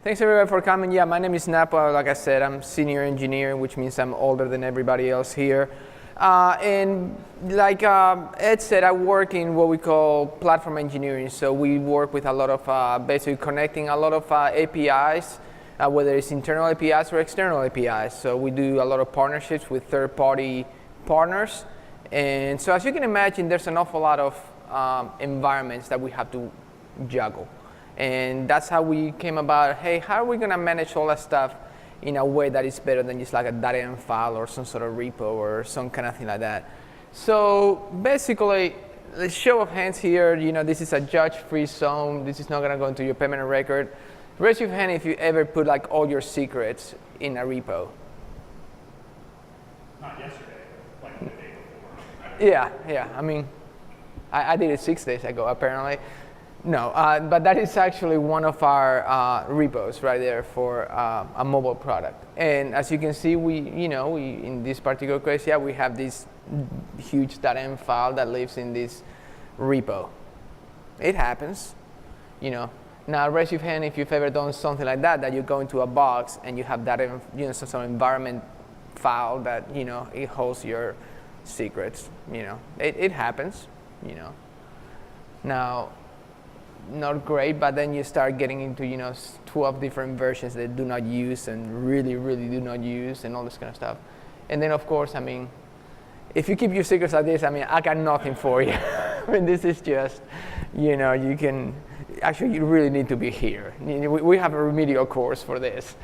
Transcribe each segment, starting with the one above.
Thanks everyone for coming. Yeah, my name is Napo. Like I said, I'm senior engineer, which means I'm older than everybody else here. And like Ed said, I work in what we call platform engineering. So we work with a lot of basically connecting a lot of APIs, whether it's internal APIs or external APIs. So we do a lot of partnerships with third-party partners. And so as you can imagine, there's an awful lot of environments that we have to juggle. And that's how we came about, hey, how are we going to manage all that stuff in a way that is better than just like a .env file or some sort of repo or some kind of thing like that. So basically, the show of hands here, this is a judge-free zone. This is not going to go into your permanent record. Raise your hand if you ever put like all your secrets in a repo. Not yesterday, like the day before. Yeah. I mean, I did it 6 days ago, apparently. No, but that is actually one of our repos right there for a mobile product. And as you can see, we in this particular case, yeah, we have this huge .env file that lives in this repo. It happens, Now raise your hand if you've ever done something like that, that you go into a box and you have that, some environment file that, it holds your secrets, It happens, Now, not great, but then you start getting into 12 different versions that do not use and really do not use and all this kind of stuff. And then of course, I mean, if you keep your secrets like this, I mean, I got nothing for you. I mean, this is just, you can actually, you really need to be here. We have a remedial course for this,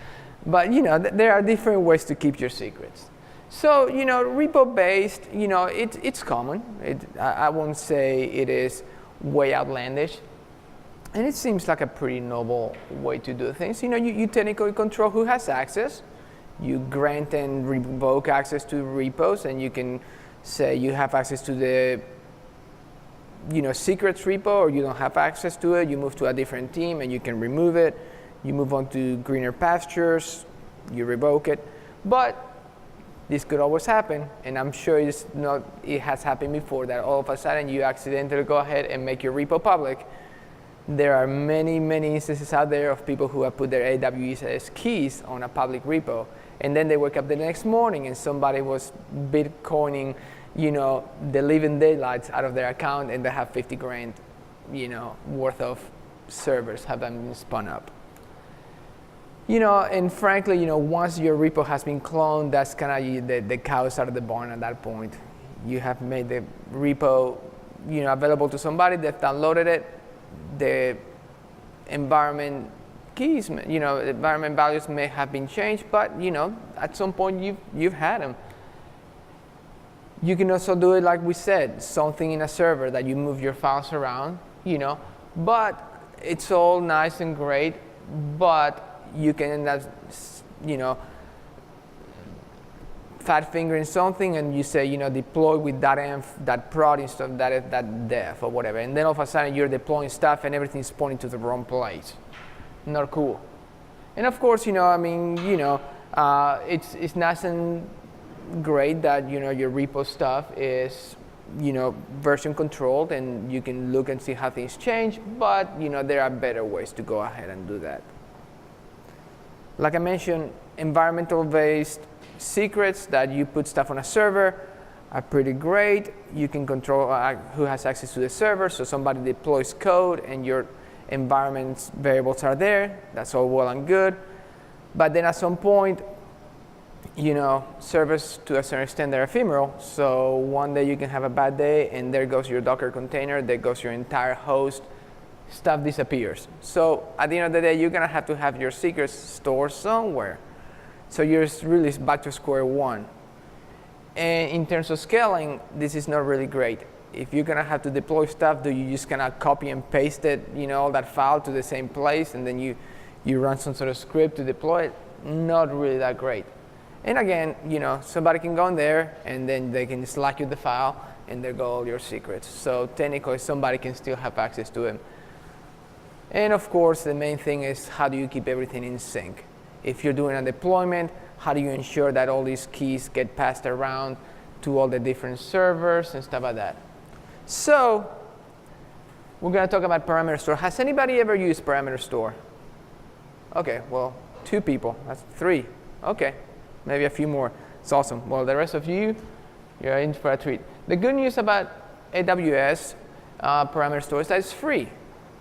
but there are different ways to keep your secrets. So repo-based, it's common. I won't say it is way outlandish. And it seems like a pretty noble way to do things. You technically control who has access. You grant and revoke access to repos, and you can say you have access to the secrets repo, or you don't have access to it. You move to a different team, and you can remove it. You move on to greener pastures. You revoke it. But this could always happen, and I'm sure it has happened before, that all of a sudden you accidentally go ahead and make your repo public. There are many instances out there of people who have put their AWS keys on a public repo, and then they wake up the next morning and somebody was Bitcoining, the living daylights out of their account, and they have 50 grand, worth of servers have been spun up. And frankly, once your repo has been cloned, that's kind of the cows out of the barn at that point. You have made the repo, available to somebody. They've downloaded it. The environment keys, environment values may have been changed, but at some point you've had them. You can also do it like we said, something in a server that you move your files around, but it's all nice and great, but you can end up, fat fingering something, and you say, deploy with .env, .prod instead of that .dev or whatever, and then all of a sudden you're deploying stuff and everything's pointing to the wrong place. Not cool. And of course, it's nice and great that your repo stuff is version controlled, and you can look and see how things change, but there are better ways to go ahead and do that. Like I mentioned, environmental-based secrets that you put stuff on a server are pretty great. You can control who has access to the server, so somebody deploys code and your environment's variables are there. That's all well and good. But then at some point, servers to a certain extent they're ephemeral. So one day you can have a bad day and there goes your Docker container, there goes your entire host, stuff disappears. So at the end of the day, you're gonna have to have your secrets stored somewhere. So you're really back to square one. And in terms of scaling, this is not really great. If you're gonna have to deploy stuff, do you just gonna copy and paste it, all that file to the same place, and then you run some sort of script to deploy it? Not really that great. And again, somebody can go in there and then they can slack you the file and there go all your secrets. So technically somebody can still have access to them. And of course, the main thing is, how do you keep everything in sync? If you're doing a deployment, how do you ensure that all these keys get passed around to all the different servers and stuff like that? So we're going to talk about parameter store. Has anybody ever used parameter store? Okay, well, 2 people, that's 3. Okay, maybe a few more. It's awesome. Well, the rest of you, you're in for a treat. The good news about AWS parameter store is that it's free.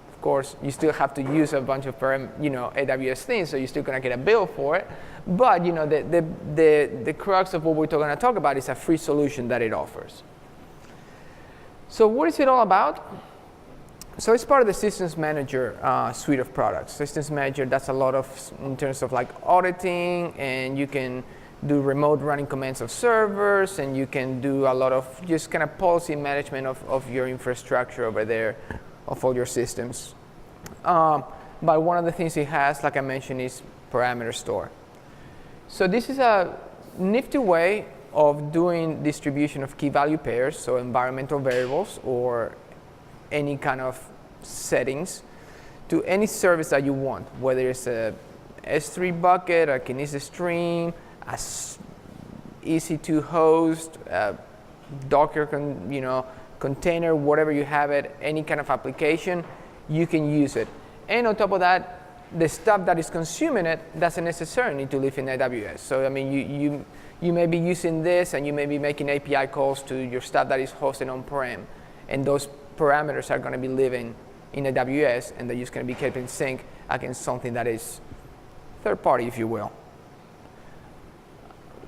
Of course, you still have to use a bunch of AWS things, so you're still gonna get a bill for it. But the crux of what we're gonna talk about is a free solution that it offers. So what is it all about? So it's part of the Systems Manager suite of products. Systems Manager does a lot of, in terms of like auditing, and you can do remote running commands of servers, and you can do a lot of just kind of policy management of your infrastructure over there, of all your systems. But one of the things it has, like I mentioned, is parameter store. So this is a nifty way of doing distribution of key value pairs, so environmental variables or any kind of settings to any service that you want, whether it's a S3 bucket, a Kinesis stream, a EC2 host, a Docker container, whatever you have it, any kind of application, you can use it. And on top of that, the stuff that is consuming it doesn't necessarily need to live in AWS. So I mean, you may be using this, and you may be making API calls to your stuff that is hosted on-prem, and those parameters are going to be living in AWS, and they're just going to be kept in sync against something that is third party, if you will.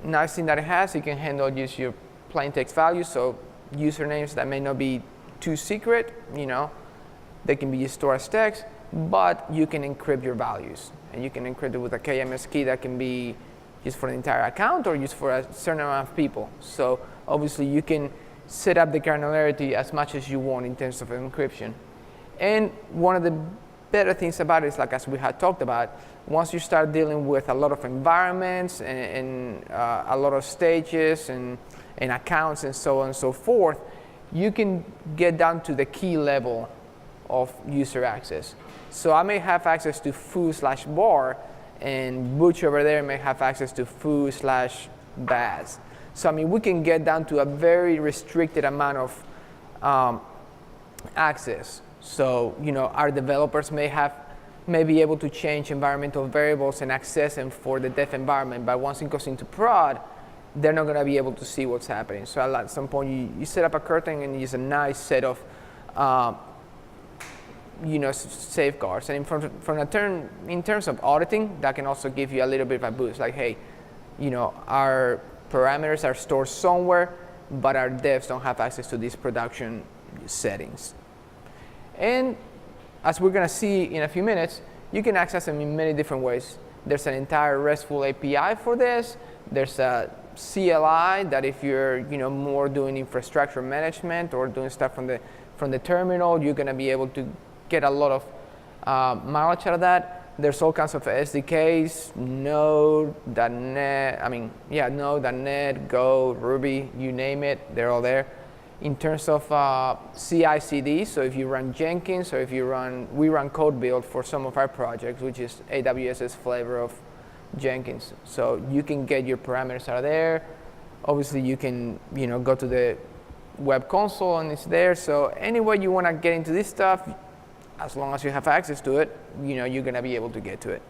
Nice thing that it has, it can handle just your plain text values, so usernames that may not be too secret, they can be stored as text, but you can encrypt your values, and you can encrypt it with a KMS key that can be used for the entire account or used for a certain amount of people. So obviously you can set up the granularity as much as you want in terms of encryption. And one of the better things about it is, like as we had talked about, once you start dealing with a lot of environments and a lot of stages and accounts and so on and so forth, you can get down to the key level of user access. So I may have access to foo/bar, and Butch over there may have access to foo/baz. So I mean, we can get down to a very restricted amount of access. So our developers may be able to change environmental variables and access them for the dev environment, but once it goes into prod, they're not going to be able to see what's happening. So at some point, you set up a curtain and use a nice set of safeguards. And in terms of auditing, that can also give you a little bit of a boost. Like, hey, our parameters are stored somewhere, but our devs don't have access to these production settings. And as we're going to see in a few minutes, you can access them in many different ways. There's an entire RESTful API for this. There's a CLI that if you're more doing infrastructure management or doing stuff from the terminal, you're going to be able to get a lot of mileage out of that. There's all kinds of SDKs, Node, .NET, Go, Ruby, you name it, they're all there. In terms of CI/CD, so if you run Jenkins, or if we run code build for some of our projects, which is AWS's flavor of Jenkins. So you can get your parameters out of there. Obviously, you can go to the web console and it's there. So any way you want to get into this stuff, as long as you have access to it, you're going to be able to get to it.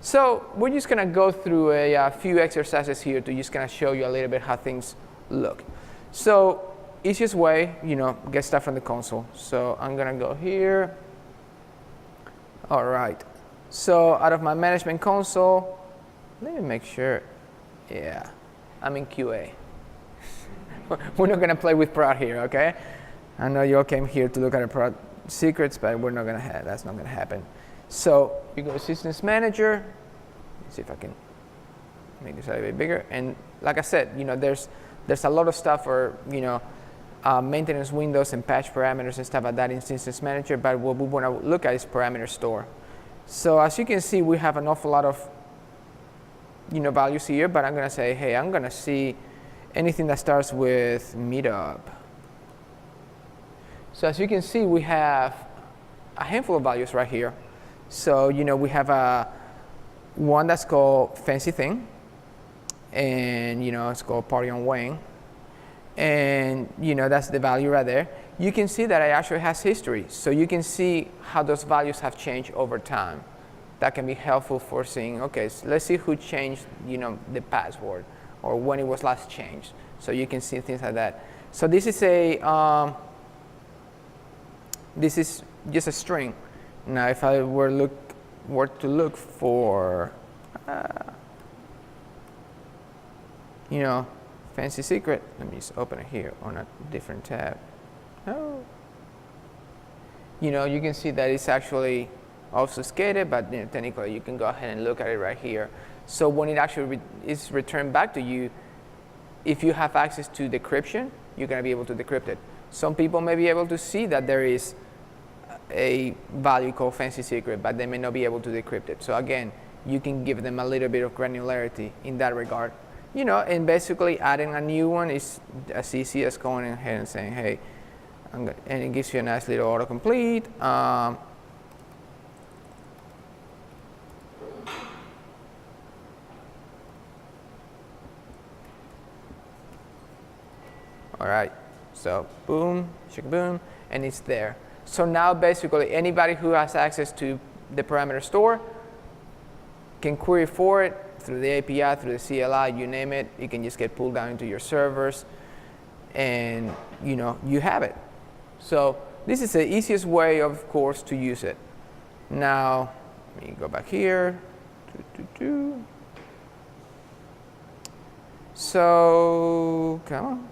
So we're just going to go through a few exercises here to just kind of show you a little bit how things look. So easiest way, get stuff from the console. So I'm going to go here. All right. So out of my management console, let me make sure. Yeah, I'm in QA. We're not going to play with prod here, OK? I know you all came here to look at the prod secrets, but that's not going to happen. So you go to Systems Manager. Let's see if I can make this a little bit bigger. And like I said, there's a lot of stuff for maintenance windows and patch parameters and stuff like that in Systems Manager. But what we want to look at is parameter store. So as you can see, we have an awful lot of values here. But I'm going to say, hey, I'm going to see anything that starts with meetup. So as you can see, we have a handful of values right here. So we have one that's called fancy thing, and it's called party on Wayne, and that's the value right there. You can see that it actually has history, so you can see how those values have changed over time. that can be helpful for seeing, okay, so let's see who changed, the password or when it was last changed. So you can see things like that. So this is this is just a string. Now, if I were to look for, fancy secret, let me just open it here on a different tab. Oh. You can see that it's actually obfuscated, but technically you can go ahead and look at it right here. So when it actually is returned back to you, if you have access to decryption, you're going to be able to decrypt it. Some people may be able to see that there is a value called fancy secret, but they may not be able to decrypt it. So again, you can give them a little bit of granularity in that regard. And basically adding a new one is as easy as going ahead and saying, hey, and it gives you a nice little autocomplete. All right, so boom, shake boom, and it's there. So now basically anybody who has access to the parameter store can query for it through the API, through the CLI, you name it. It can just get pulled down into your servers, and you have it. So this is the easiest way, of course, to use it. Now, let me go back here. So come on.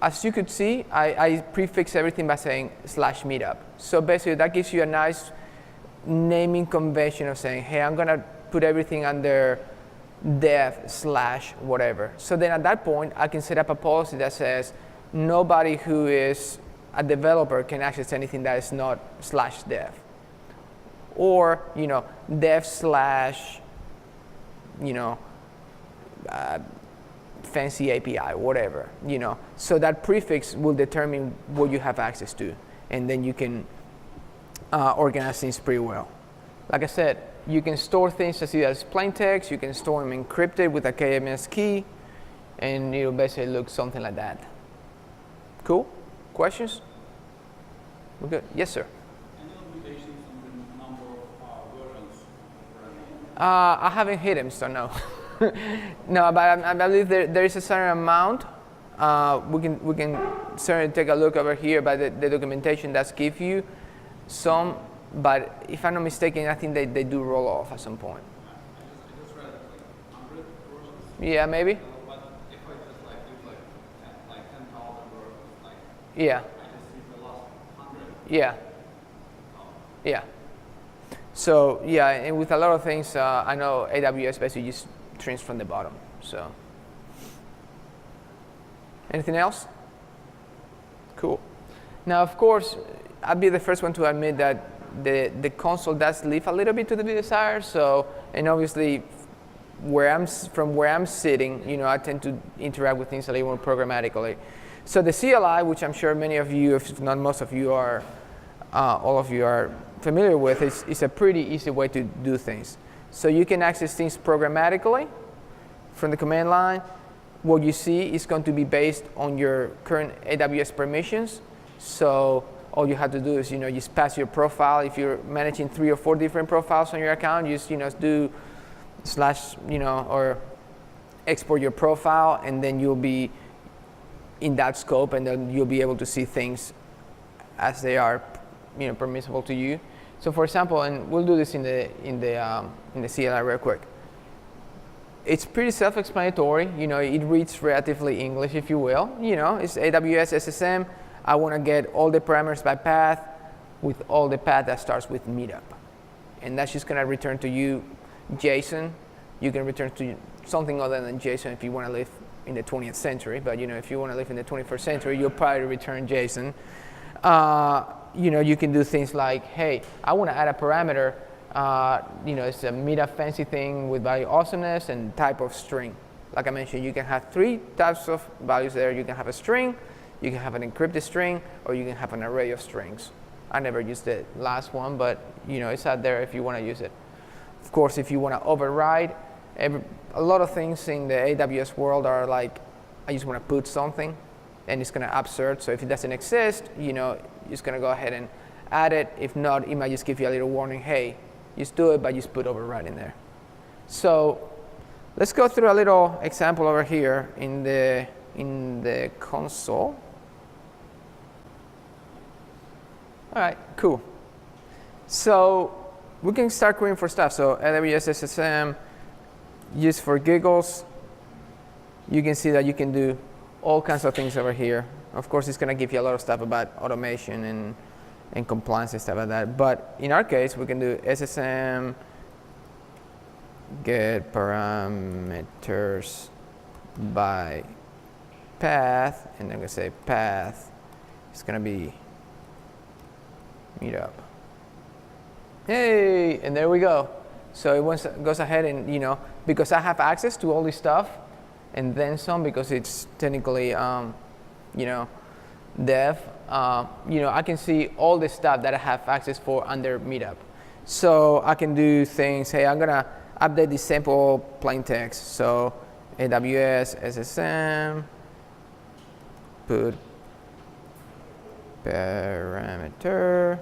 As you could see, I prefix everything by saying /meetup. So basically, that gives you a nice naming convention of saying, hey, I'm going to put everything under dev/whatever. So then at that point, I can set up a policy that says nobody who is a developer can access anything that is not /dev. Or, dev/ fancy API, whatever, So that prefix will determine what you have access to, and then you can organize things pretty well. Like I said, you can store things as plain text. You can store them encrypted with a KMS key, and it'll basically look something like that. Cool? Questions? We're good. Yes, sir. Any limitations on the number of versions? I haven't hit them, so no. No, but I believe there is a certain amount. We can certainly take a look over here, but the documentation does give you some. But if I'm not mistaken, I think they do roll off at some point. I just read 100 versions. Yeah, maybe. But if I just use 10,000 versions, Yeah. I just use the last 100. Yeah. Yeah. So yeah, and with a lot of things, I know AWS basically just trims from the bottom. So anything else? Cool. Now, of course, I'll be the first one to admit that the console does leave a little bit to be desired. So, and obviously, from where I'm sitting, I tend to interact with things a little more programmatically. So the CLI, which I'm sure many of you, if not most of you, are all of you are familiar with, is a pretty easy way to do things. So you can access things programmatically from the command line. What you see is going to be based on your current AWS permissions. So all you have to do is, just pass your profile. If you're managing 3 or 4 different profiles on your account, you just, do / or export your profile, and then you'll be in that scope, and then you'll be able to see things as they are, permissible to you. So for example, and we'll do this in the CLI real quick. It's pretty self-explanatory. It reads relatively English, if you will. It's AWS SSM. I want to get all the parameters by path with all the path that starts with meetup. And that's just going to return to you JSON. You can return to something other than JSON if you want to live in the 20th century. But if you want to live in the 21st century, you'll probably return JSON. You can do things like, hey, I want to add a parameter. It's a meetup fancy thing with value awesomeness and type of string. Like I mentioned, you can have 3 types of values there. You can have a string, you can have an encrypted string, or you can have an array of strings. I never used the last one, but it's out there if you want to use it. Of course, if you want to override, a lot of things in the AWS world are like, I just want to put something, and it's going to upsert. So if it doesn't exist, it's going to go ahead and add it. If not, it might just give you a little warning, hey, just do it, but just put override in there. So let's go through a little example over here in the console. All right, cool. So we can start querying for stuff. So AWS SSM, just for giggles, you can see that you can do all kinds of things over here. Of course, it's going to give you a lot of stuff about automation and compliance and stuff like that. But in our case, we can do SSM, get parameters by path, and I'm going to say path is going to be meetup. Hey, and there we go. So it goes ahead and, because I have access to all this stuff and then some, because it's technically, dev, I can see all the stuff that I have access for under meetup. So I can do things, hey, I'm going to update this sample plain text. So AWS SSM, put parameter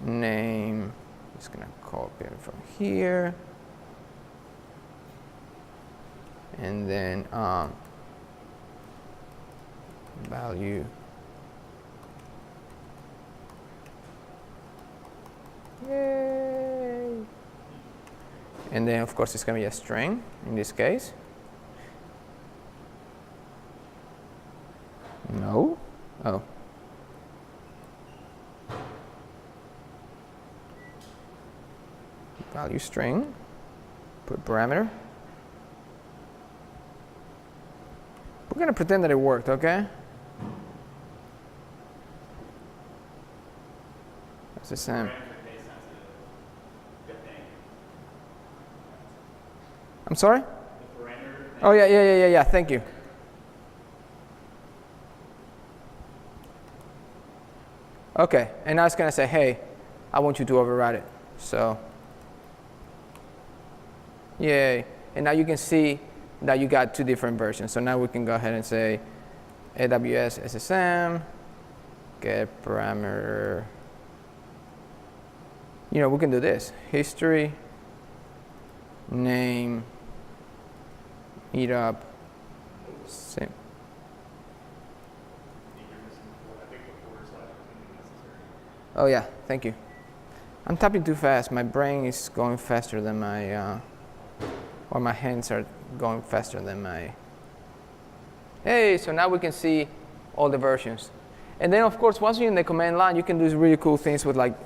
name, just gonna copy it from here, and then value, yay, and then of course it's gonna be a string in this case. No, oh. Value string, put parameter. We're going to pretend that it worked, okay? That's the same. I'm sorry? Oh, yeah, thank you. Okay, and now it's going to say, hey, I want you to override it. So, yay. And now you can see that you got two different versions. So now we can go ahead and say AWS SSM, get parameter. We can do this. History, name, meetup, same. Oh yeah, thank you. I'm typing too fast. My brain is going faster than my, or my hands are going faster than my. Hey, so now we can see all the versions. And then of course, once you're in the command line, you can do really cool things with like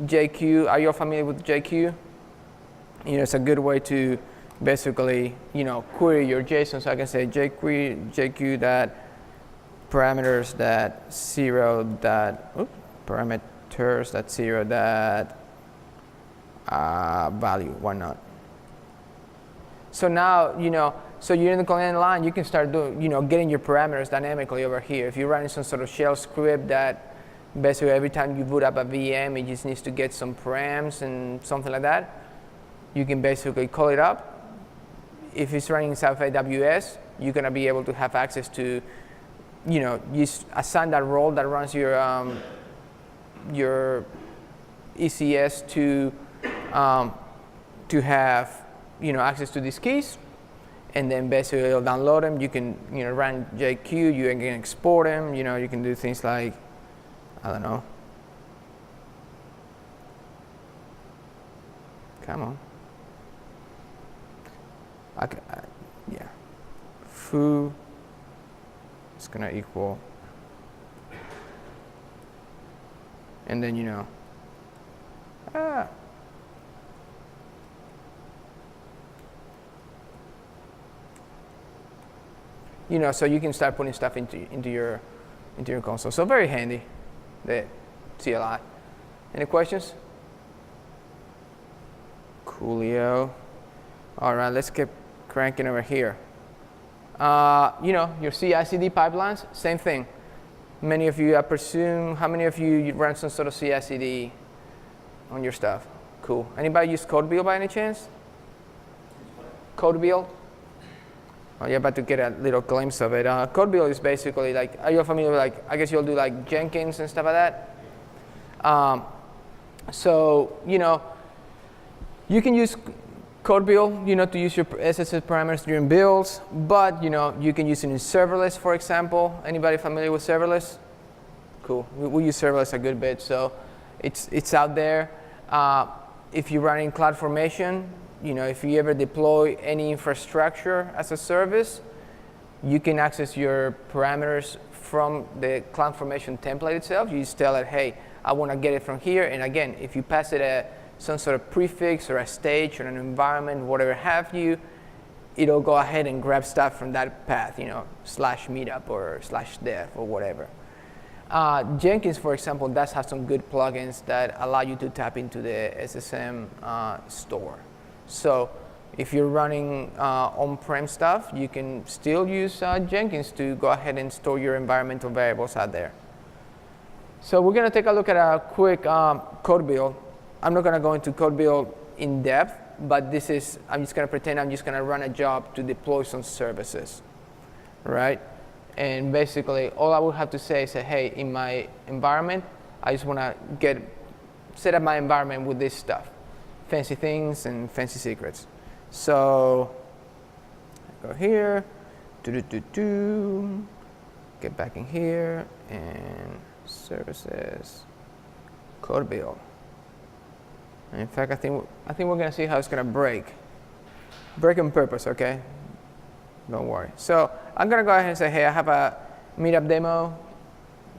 JQ. Are you familiar with JQ? It's a good way to basically, query your JSON. So I can say JQ that parameters that 0 that, parameters that 0 that value, why not? So now, so you're in the command line, you can start doing, getting your parameters dynamically over here. If you're running some sort of shell script that basically every time you boot up a VM, it just needs to get some params and something like that, you can basically call it up. If it's running inside of AWS, you're going to be able to have access to, you assign that role that runs your ECS to have, access to these keys, and then basically it'll download them. You can, run JQ. You can export them. You can do things like, I don't know. Come on. Yeah. Foo is gonna equal, and then so you can start putting stuff into your console. So very handy, the CLI. Any questions? Coolio. All right, let's keep cranking over here. Your CI/CD pipelines, same thing. Many of you, I presume, how many of you run some sort of CI/CD on your stuff? Cool. Anybody use CodeBuild by any chance? CodeBuild? Oh, you're about to get a little glimpse of it. CodeBuild is basically like, are you familiar with, like, I guess you'll do like Jenkins and stuff like that? So, you can use code build, to use your SSS parameters during builds, but, you can use it in serverless, for example. Anybody familiar with serverless? Cool. We use serverless a good bit, so it's out there. If you run in CloudFormation, if you ever deploy any infrastructure as a service, you can access your parameters from the CloudFormation template itself. You just tell it, hey, I want to get it from here. And again, if you pass it some sort of prefix or a stage or an environment, whatever have you, it'll go ahead and grab stuff from that path, /meetup or /dev or whatever. Jenkins, for example, does have some good plugins that allow you to tap into the SSM store. So if you're running on-prem stuff, you can still use Jenkins to go ahead and store your environmental variables out there. So we're going to take a look at a quick code build. I'm not going to go into code build in depth, but I'm just going to pretend I'm just going to run a job to deploy some services, right? And basically, all I would have to say is, hey, in my environment, I just want to set up my environment with this stuff, fancy things and fancy secrets. So I go here, get back in here, and services, code build. And in fact, I think we're going to see how it's going to break. Break on purpose, okay? Don't worry. So I'm going to go ahead and say, hey, I have a meetup demo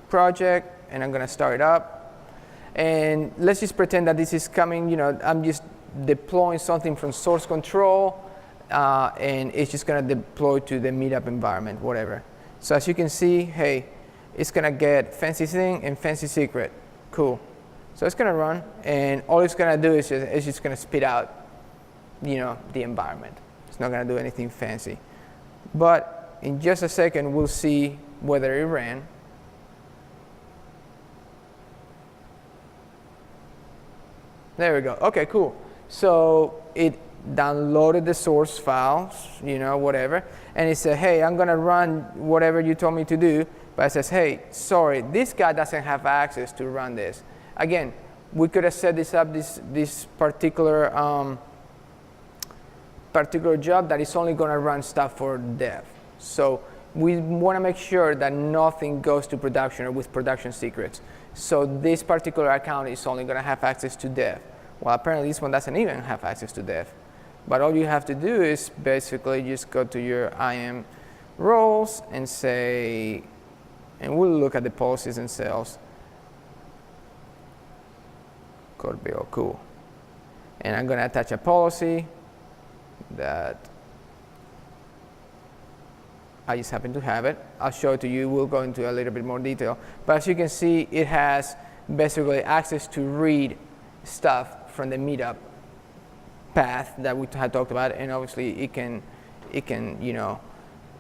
project, and I'm going to start it up. And let's just pretend that this is coming, I'm just deploying something from source control, and it's just going to deploy to the meetup environment, whatever. So as you can see, hey, it's going to get fancy thing and fancy secret. Cool. So it's going to run, and all it's going to do is it's just going to spit out, the environment. It's not going to do anything fancy. But in just a second, we'll see whether it ran. There we go. OK, cool. So it downloaded the source files, whatever. And it said, hey, I'm going to run whatever you told me to do. But it says, hey, sorry, this guy doesn't have access to run this. Again, we could have set this up, this particular job that is only going to run stuff for dev. So we want to make sure that nothing goes to production or with production secrets. So this particular account is only going to have access to dev. Well, apparently this one doesn't even have access to dev. But all you have to do is basically just go to your IAM roles and say, and we'll look at the policies themselves. Code build, cool. And I'm going to attach a policy that I just happen to have it. I'll show it to you. We'll go into a little bit more detail. But as you can see, it has basically access to read stuff from the meetup path that we had talked about, and obviously it can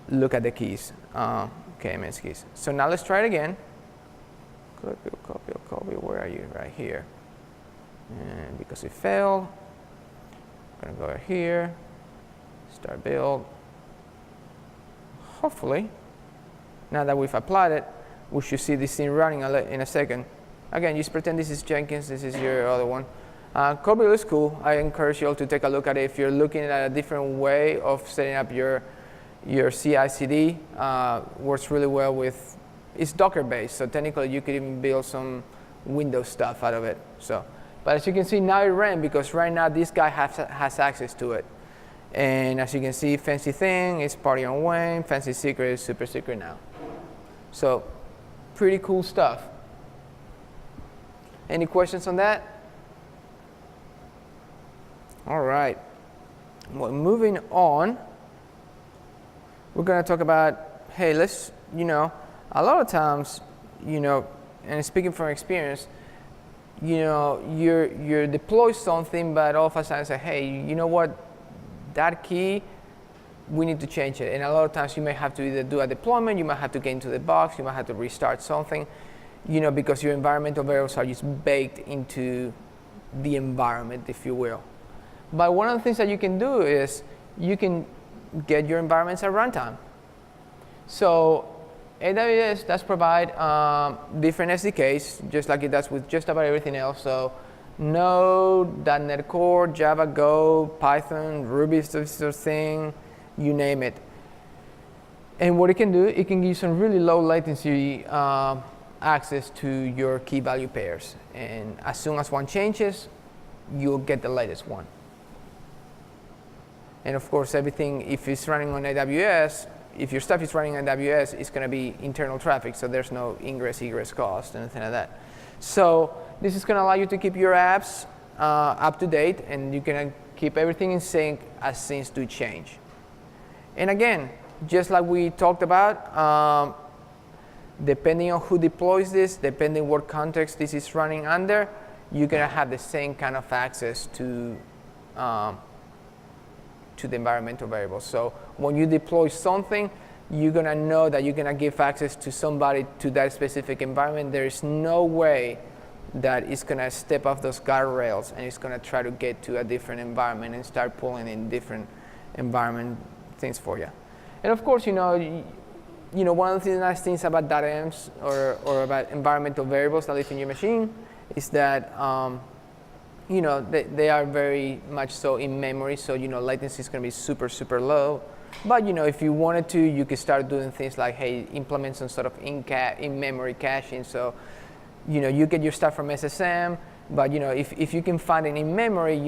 look at the keys, KMS keys. So now let's try it again. Copy, where are you? Right here. And because it failed, I'm gonna go here, start build. Hopefully, now that we've applied it, we should see this thing running in a second. Again, just pretend this is Jenkins, this is your other one. Code build is cool. I encourage you all to take a look at it. If you're looking at a different way of setting up your CI/CD, works really well with, it's Docker based, so technically you could even build some Windows stuff out of it. So, but as you can see, now it ran because right now this guy has access to it. And as you can see, fancy thing is party on Wayne, fancy secret is super secret now. So pretty cool stuff. Any questions on that? All right. Well, moving on, we're going to talk about, hey, let's, a lot of times, and speaking from experience, you're deploy something, but all of a sudden say, hey, you know what, that key, we need to change it. And a lot of times you may have to either do a deployment, you might have to get into the box, you might have to restart something, because your environmental variables are just baked into the environment, if you will. But one of the things that you can do is you can get your environments at runtime. So AWS does provide different SDKs, just like it does with just about everything else. So Node, .NET Core, Java, Go, Python, Ruby, sort of thing, you name it. And what it can do, it can give you some really low latency access to your key value pairs. And as soon as one changes, you'll get the latest one. And of course, everything, if it's running on AWS, if your stuff is running on AWS, it's going to be internal traffic, so there's no ingress, egress cost, anything like that. So this is going to allow you to keep your apps up to date, and you can keep everything in sync as things do change. And again, just like we talked about, depending on who deploys this, depending what context this is running under, you're going to have the same kind of access to the environmental variables. So when you deploy something, you're going to know that you're going to give access to somebody to that specific environment. There is no way that it's going to step off those guardrails and it's going to try to get to a different environment and start pulling in different environment things for you. And of course, one of the nice things about .envs or about environmental variables that live in your machine is that they are very much so in memory, so latency is going to be super, super low. But if you wanted to, you could start doing things like, hey, implement some sort of in-memory caching. So you get your stuff from SSM, but if you can find it in memory,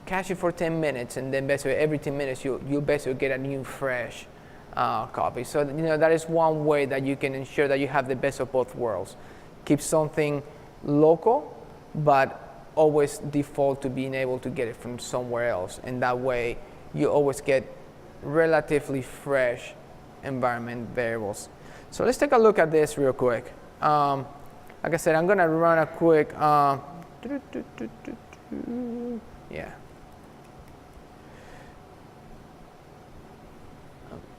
cache it for 10 minutes, and then basically every 10 minutes you'll basically get a new fresh copy. So that is one way that you can ensure that you have the best of both worlds. Keep something local, but always default to being able to get it from somewhere else, and that way you always get relatively fresh environment variables. So let's take a look at this real quick. Like I said, I'm going to run a quick yeah.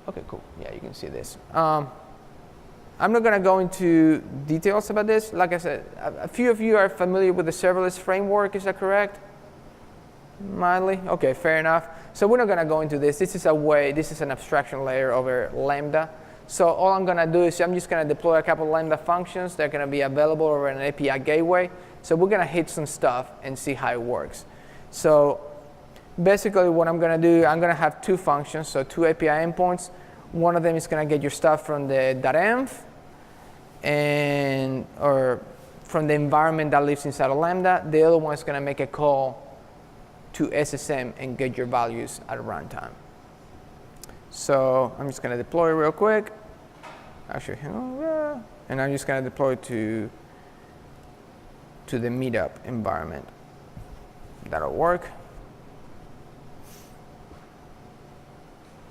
Okay, cool. Yeah, you can see this. I'm not going to go into details about this. Like I said, a few of you are familiar with the serverless framework. Is that correct? Mildly? OK, fair enough. So we're not going to go into this. This is an abstraction layer over Lambda. So all I'm going to do is I'm just going to deploy a couple of Lambda functions. They're going to be available over an API gateway. So we're going to hit some stuff and see how it works. So basically what I'm going to do, I'm going to have two functions, so two API endpoints. One of them is going to get your stuff from the .env or from the environment that lives inside of Lambda. The other one is going to make a call to SSM and get your values at runtime. So I'm just going to deploy real quick. Actually, and I'm just going to deploy to the meetup environment. That'll work.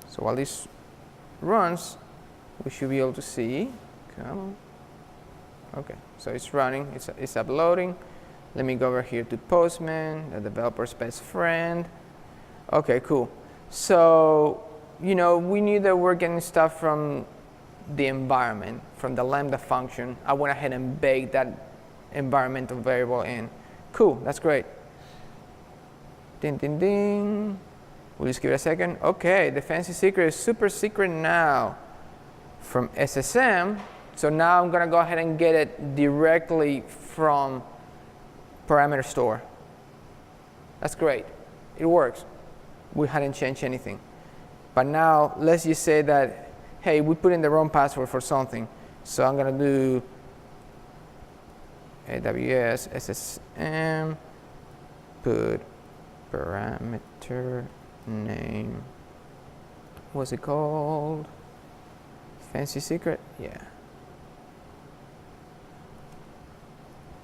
So while this runs, we should be able to see. Come on. OK, so it's running. It's uploading. Let me go over here to Postman, the developer's best friend. OK, cool. So we knew that we're getting stuff from the environment, from the Lambda function. I went ahead and baked that environmental variable in. Cool, that's great. Ding, ding, ding. We'll just give it a second. OK, the fancy secret is super secret now from SSM. So now I'm going to go ahead and get it directly from parameter store. That's great. It works. We hadn't changed anything. But now let's just say that, hey, we put in the wrong password for something. So I'm going to do AWS SSM, put parameter name. What's it called? Fancy secret? Yeah.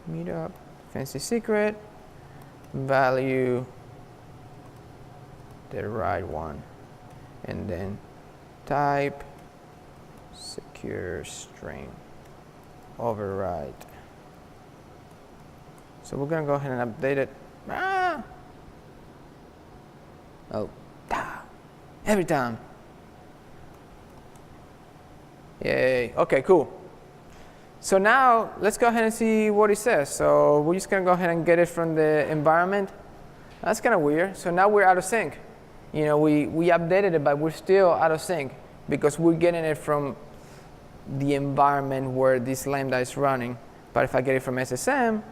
Meetup, fancy secret, value the right one, and then type secure string override. So we're going to go ahead and update it. Every time. Yay. OK, cool. So now let's go ahead and see what it says. So we're just going to go ahead and get it from the environment. That's kind of weird. So now we're out of sync. We updated it, but we're still out of sync because we're getting it from the environment where this Lambda is running. But if I get it from SSM,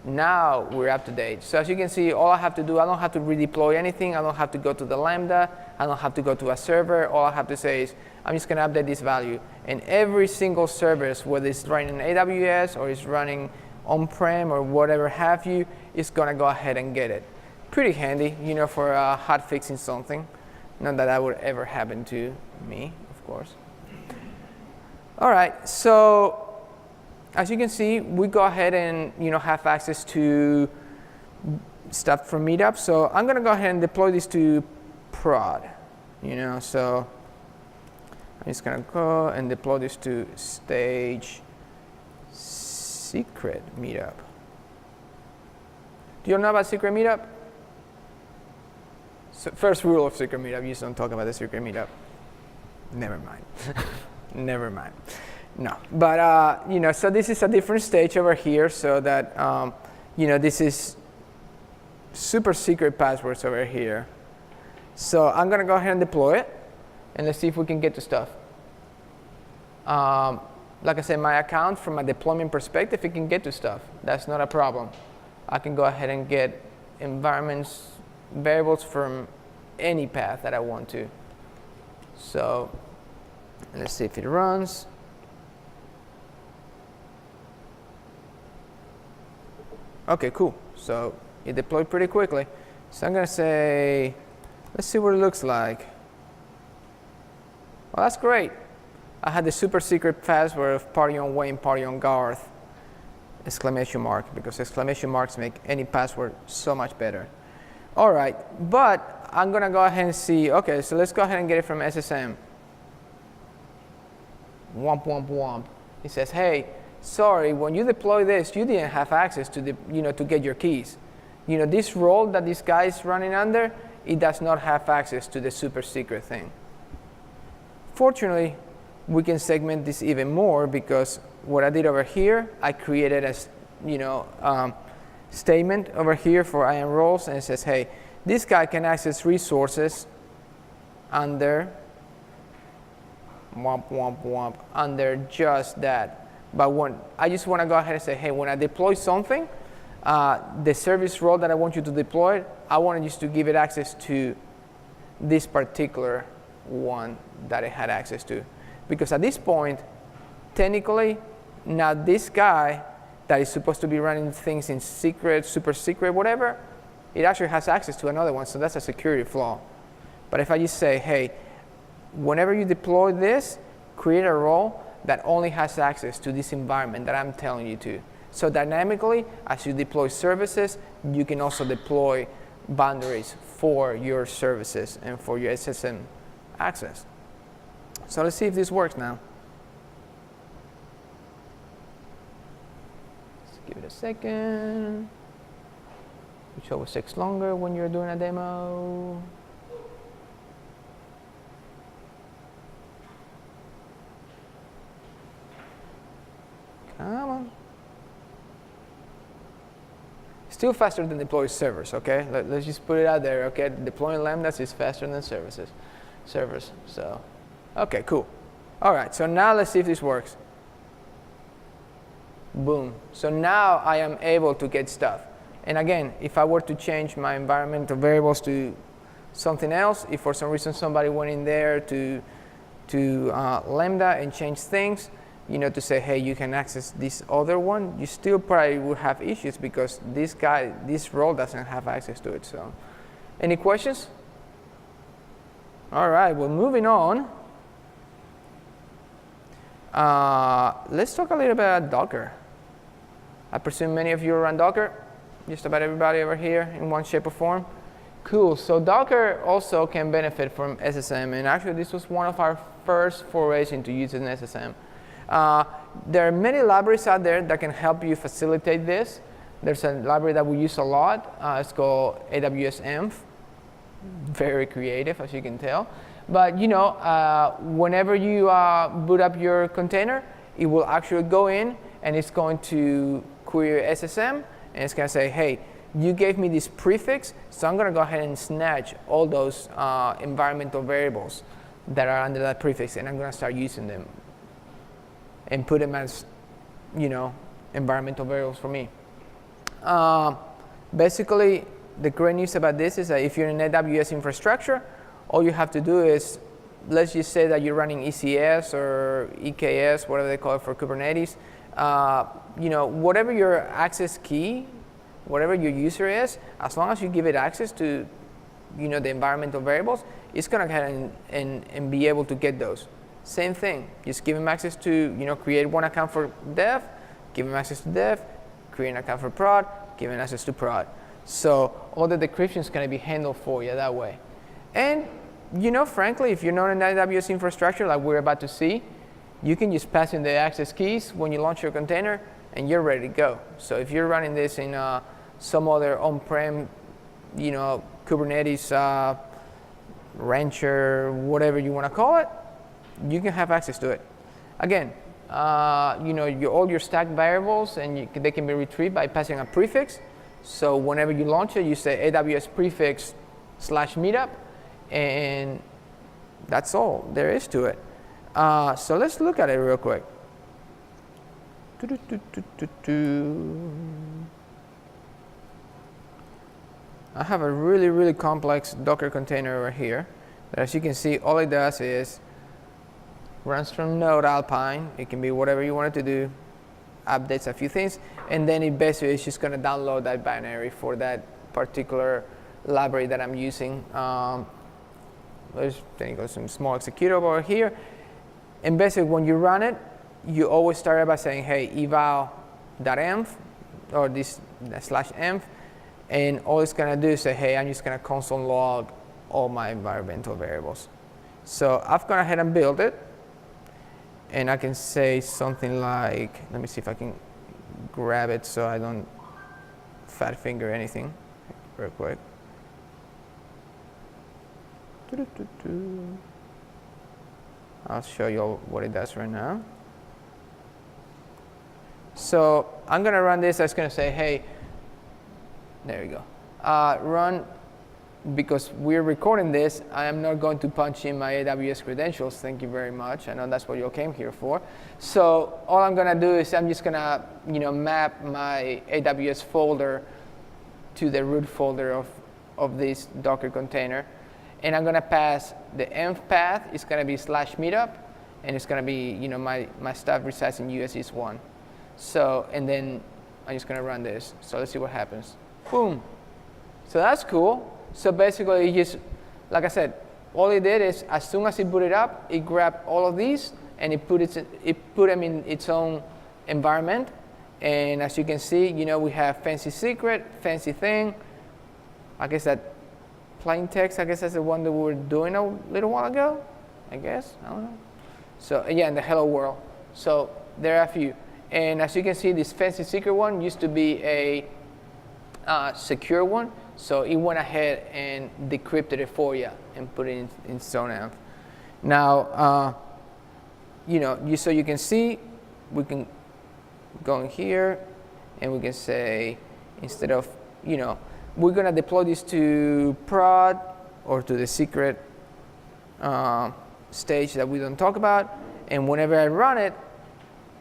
now we're up to date. So as you can see, all I have to do, I don't have to redeploy anything. I don't have to go to the Lambda. I don't have to go to a server. All I have to say is, I'm just going to update this value. And every single service, whether it's running AWS or it's running on-prem or whatever have you, is going to go ahead and get it. Pretty handy, you know, for hot fixing something. Not that that would ever happen to me, of course. All right, so as you can see, we go ahead and have access to stuff from Meetup. So I'm going to go ahead and deploy this to prod. So I'm just going to go and deploy this to stage secret Meetup. Do you know about secret Meetup? So first rule of secret Meetup: you just don't talk about the secret Meetup. Never mind. Never mind. No, but so this is a different stage over here, so that this is super secret passwords over here. So I'm gonna go ahead and deploy it, and let's see if we can get to stuff. Like I said, my account, from a deployment perspective, it can get to stuff. That's not a problem. I can go ahead and get environments, variables from any path that I want to. So let's see if it runs. OK, cool. So it deployed pretty quickly. So I'm going to say, let's see what it looks like. Well, that's great. I had the super secret password of party on Wayne, party on Garth, exclamation mark, because exclamation marks make any password so much better. All right, but I'm going to go ahead and see. OK, so let's go ahead and get it from SSM. Womp, womp, womp. It says, hey, sorry, when you deploy this, you didn't have access to the, to get your keys. This role that this guy is running under, it does not have access to the super secret thing. Fortunately, we can segment this even more, because what I did over here, I created a statement over here for IAM roles, and it says, hey, this guy can access resources under womp, womp, womp, under just that. But when I just want to go ahead and say, hey, when I deploy something, the service role that I want you to deploy, I want you to give it access to this particular one that it had access to. Because at this point, technically, now this guy that is supposed to be running things in secret, super secret, whatever, it actually has access to another one. So that's a security flaw. But if I just say, hey, whenever you deploy this, create a role that only has access to this environment that I'm telling you to. So dynamically, as you deploy services, you can also deploy boundaries for your services and for your SSM access. So let's see if this works now. Let's give it a second. Which always takes longer when you're doing a demo. Come on. Still faster than deploy servers, OK? Let's just put it out there, OK? Deploying Lambdas is faster than servers. So, OK, cool. All right, so now let's see if this works. Boom. So now I am able to get stuff. And again, if I were to change my environmental variables to something else, if for some reason somebody went in there to Lambda and changed things, to say, hey, you can access this other one, you still probably would have issues, because this role doesn't have access to it. So, any questions? All right, well, moving on. Let's talk a little bit about Docker. I presume many of you run Docker. Just about everybody over here in one shape or form. Cool. So Docker also can benefit from SSM, and actually this was one of our first forays into using SSM. There are many libraries out there that can help you facilitate this. There's a library that we use a lot. It's called AWS ENV. Very creative, as you can tell. But whenever you boot up your container, it will actually go in and it's going to query SSM, and it's going to say, hey, you gave me this prefix, so I'm going to go ahead and snatch all those environmental variables that are under that prefix, and I'm going to start using them and put them as, environmental variables for me. Basically, the great news about this is that if you're in AWS infrastructure, all you have to do is, let's just say that you're running ECS or EKS, whatever they call it for Kubernetes. Whatever your access key, whatever your user is, as long as you give it access to, the environmental variables, it's going to go ahead and be able to get those. Same thing, just give them access to, create one account for dev, give them access to dev, create an account for prod, give them access to prod. So all the decryption is going to be handled for you that way. And, frankly, if you're not in AWS infrastructure like we're about to see, you can just pass in the access keys when you launch your container, and you're ready to go. So if you're running this in some other on-prem, Kubernetes, Rancher, whatever you want to call it, you can have access to it. Again, all your stack variables, and they can be retrieved by passing a prefix. So whenever you launch it, you say AWS prefix /meetup, and that's all there is to it. So let's look at it real quick. I have a really, really complex Docker container over here that, as you can see, all it does is runs from Node Alpine. It can be whatever you want it to do, updates a few things, and then it basically is just going to download that binary for that particular library that I'm using. There's some small executable over here. And basically, when you run it, you always start by saying, hey, eval.env, or this /env, and all it's going to do is say, hey, I'm just going to console log all my environmental variables. So I've gone ahead and built it. And I can say something like, let me see if I can grab it so I don't fat finger anything real quick. I'll show you all what it does right now. So I'm going to run this. It's going to say, hey, there we go. Run, because we're recording this, I am not going to punch in my AWS credentials. Thank you very much. I know that's what you all came here for. So all I'm going to do is I'm just going to map my AWS folder to the root folder of this Docker container. And I'm going to pass the env path. It's going to be /meetup. And it's going to be, my stuff resides in US East 1. So, and then I'm just going to run this. So let's see what happens. Boom. So that's cool. So basically, it just, like I said, all it did is, as soon as it booted up, it grabbed all of these and it put them in its own environment. And as you can see, we have fancy secret, fancy thing. I guess that plain text, I guess that's the one that we were doing a little while ago. I guess, I don't know. So yeah, in the hello world. So there are a few. And as you can see, this fancy secret one used to be a secure one. So it went ahead and decrypted it for you and put it in SONAMP. Now, so you can see, we can go in here and we can say, instead of, we're going to deploy this to prod or to the secret stage that we don't talk about. And whenever I run it,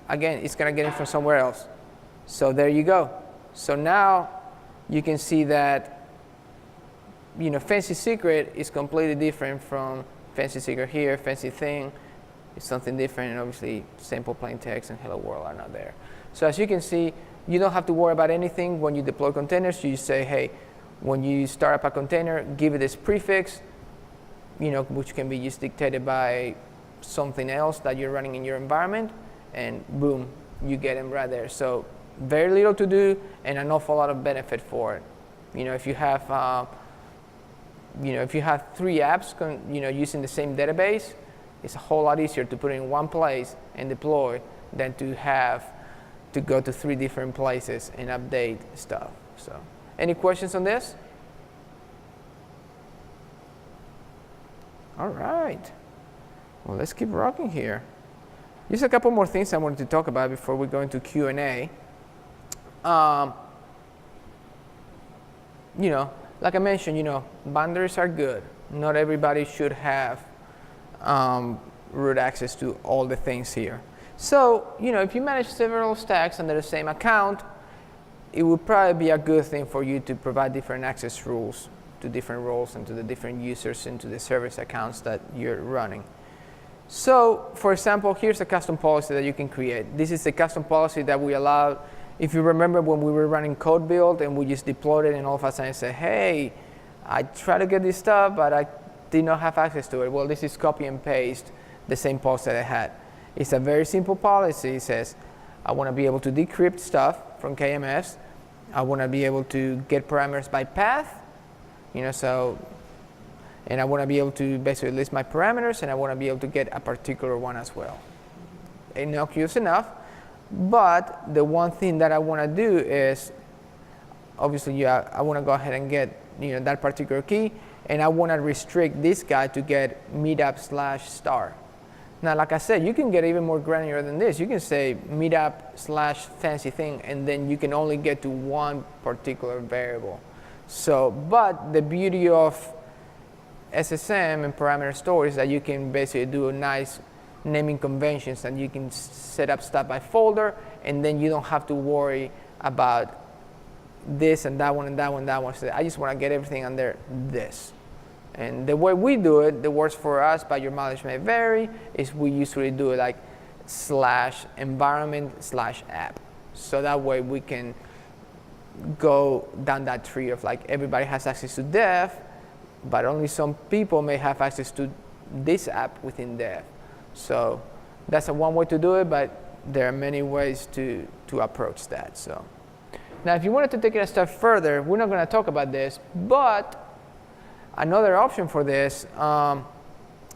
again, it's going to get it from somewhere else. So there you go. So now you can see that fancy secret is completely different from fancy secret here. Fancy thing is something different, and obviously simple plain text and hello world are not there. So as you can see, you don't have to worry about anything when you deploy containers. You just say, hey, when you start up a container, give it this prefix, which can be just dictated by something else that you're running in your environment, and boom, you get them right there. So very little to do and an awful lot of benefit for it. If you have if you have 3 apps using the same database, it's a whole lot easier to put it in one place and deploy than to have to go to 3 different places and update stuff. So, any questions on this? All right. Well, let's keep rocking here. Just a couple more things I wanted to talk about before we go into Q&A. Like I mentioned, boundaries are good. Not everybody should have root access to all the things here. So, if you manage several stacks under the same account, it would probably be a good thing for you to provide different access rules to different roles and to the different users and to the service accounts that you're running. So, for example, here's a custom policy that you can create. This is the custom policy that we allowed. If you remember when we were running code build and we just deployed it and all of a sudden say, hey, I tried to get this stuff, but I did not have access to it. Well, this is copy and paste the same policy that I had. It's a very simple policy. It says, I want to be able to decrypt stuff from KMS. I want to be able to get parameters by path, and I want to be able to basically list my parameters, and I want to be able to get a particular one as well. Innocuous enough, but the one thing that I want to do is, obviously, I want to go ahead and get that particular key, and I want to restrict this guy to get meetup/star. Now, like I said, you can get even more granular than this. You can say meetup/fancy thing, and then you can only get to one particular variable. So, but the beauty of SSM and parameter store is that you can basically do a nice naming conventions, and you can set up stuff by folder, and then you don't have to worry about this and that one and that one and that one. So I just want to get everything under this. And the way we do it, that works for us, but your mileage may vary, is we usually do it like /environment/app. So that way we can go down that tree of like everybody has access to dev, but only some people may have access to this app within dev. So that's one way to do it, but there are many ways to approach that. So now if you wanted to take it a step further, we're not going to talk about this, but another option for this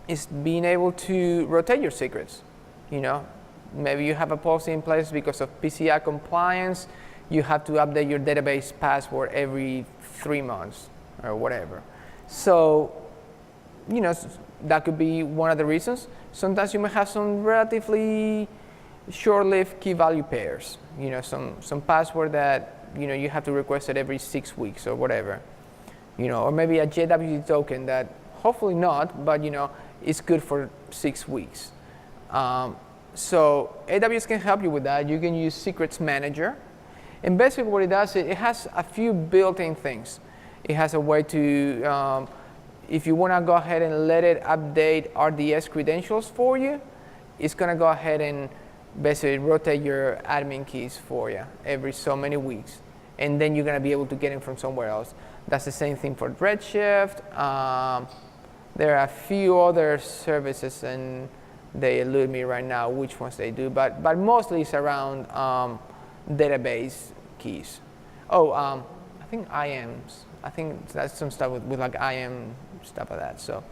is being able to rotate your secrets. Maybe you have a policy in place because of PCI compliance. You have to update your database password every 3 months or whatever. So, that could be one of the reasons. Sometimes you may have some relatively short-lived key value pairs. Some password that you have to request it every 6 weeks or whatever. Or maybe a JWT token that hopefully not, but it's good for 6 weeks. So AWS can help you with that. You can use Secrets Manager. And basically what it does, it has a few built-in things. It has a way to, if you want to go ahead and let it update RDS credentials for you, it's going to go ahead and basically rotate your admin keys for you every so many weeks. And then you're going to be able to get them from somewhere else. That's the same thing for Redshift. There are a few other services, and they elude me right now which ones they do, but mostly it's around database keys. I think IAMs. I think that's some stuff with like IAM stuff like that. So,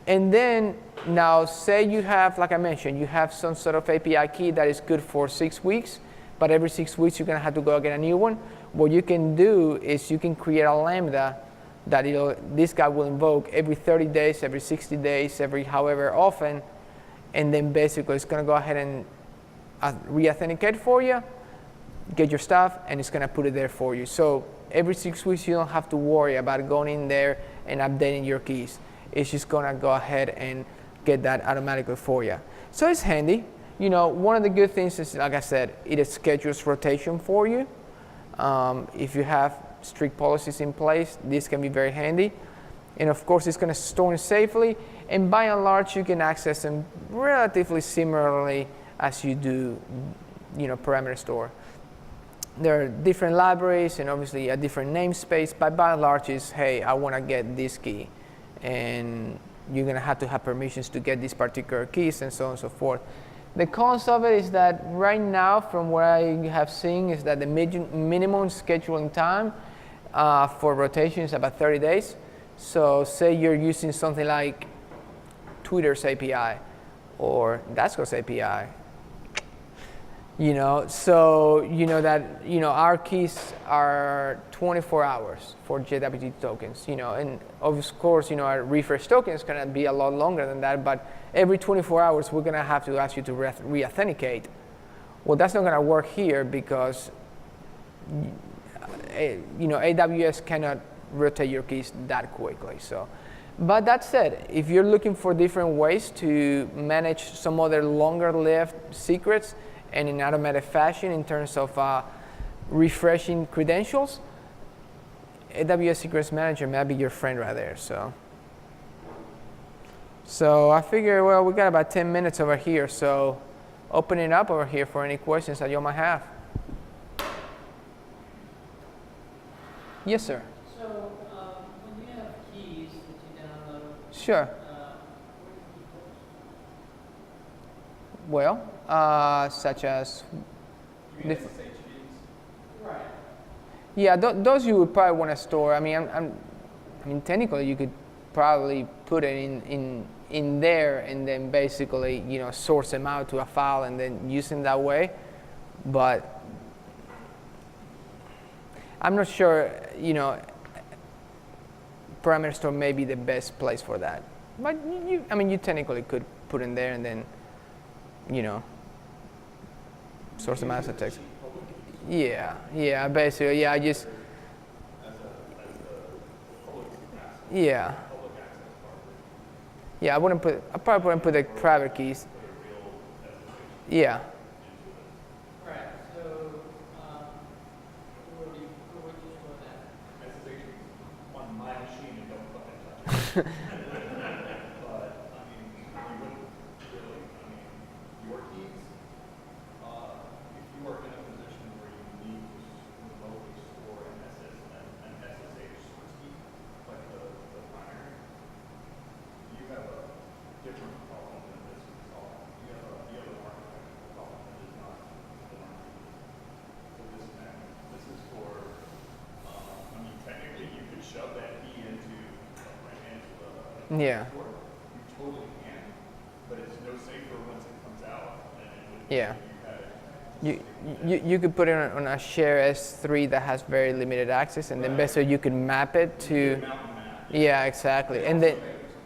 and then now say you have, like I mentioned, you have some sort of API key that is good for 6 weeks, but every 6 weeks you're going to have to go get a new one. What you can do is you can create a Lambda that this guy will invoke every 30 days, every 60 days, every however often, and then basically it's going to go ahead and re-authenticate for you, get your stuff, and it's going to put it there for you. So every 6 weeks you don't have to worry about going in there and updating your keys. It's just going to go ahead and get that automatically for you. So it's handy. One of the good things is, like I said, it schedules rotation for you. If you have strict policies in place, this can be very handy. And of course, it's going to store them safely. And by and large, you can access them relatively similarly as you do, parameter store. There are different libraries and obviously a different namespace, but by and large is, hey, I want to get this key. And you're going to have permissions to get these particular keys and so on and so forth. The cons of it is that right now, from what I have seen, is that the minimum scheduling time for rotation is about 30 days. So say you're using something like Twitter's API or Dasco's API, so that our keys are 24 hours for JWT tokens, and of course, our refresh token is going to be a lot longer than that, but every 24 hours we're going to have to ask you to re-authenticate. Well, that's not going to work here because AWS cannot rotate your keys that quickly. So But that said, if you're looking for different ways to manage some other longer-lived secrets and in automated fashion in terms of refreshing credentials, AWS Secrets Manager might be your friend right there. So I figure, well, we got about 10 minutes over here, so open it up over here for any questions that you might have. Yes, sir. So when you have keys that you download, Sure. where do you keep those? Well, such as, You mean SSH keys? Right. yeah, those you would probably want to store. I mean, technically you could probably put it in there and then basically, source them out to a file and then use them that way. But I'm not sure, parameter store may be the best place for that. But you technically could put in there and then, source them out as a text. Yeah, basically, yeah, yeah. Yeah, I probably wouldn't put the private keys. Yeah. Right. So where would you store that? SSH on my machine and don't fucking touch it. But, you wouldn't really, your keys, if you are in a position where you need to remotely store an SSH source key, like the primary, you have a different problem than this is solving. You have an architectural problem that is not the one. So this is for, technically you could shove that key into the Yeah. door. You totally can, but it's no safer once it comes out than it would Yeah. be if you had it. You could put it on a share S3 that has very limited access, and then basically you could map it to. Mountain map. Yeah, exactly. And then.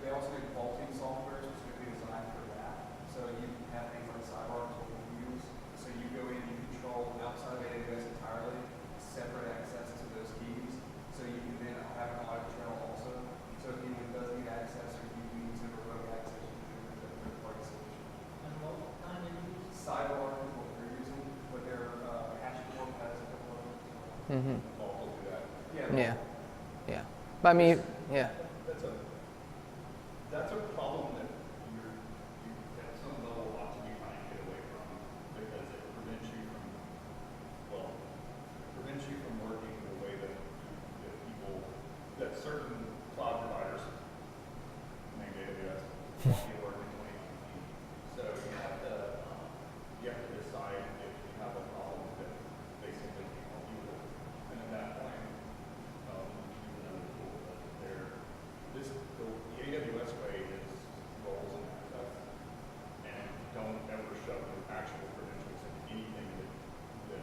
They also make vaulting software specifically designed for that. So you have things like sidebars or views. So you go in, you control outside of AWS entirely, separate access to those keys. So you can then have an audit trail also. So if anyone does need access or you need to revoke access, you can do it with a third-party solution. And what kind of use? Sidebar is what they're using, but their HashiCorp has a couple of them. Mm-hmm. Vault will do that. Yeah. Yeah. But I mean, yeah. That's a problem that you at some level ought to be trying to get away from, because it prevents you from working the way that certain cloud providers, named AWS, want you to work in 2019. So you have to decide if you have a problem that they simply can't help you with. And at that point, use another tool. But the AWS way is roles and access, and don't ever shove your actual credentials into anything that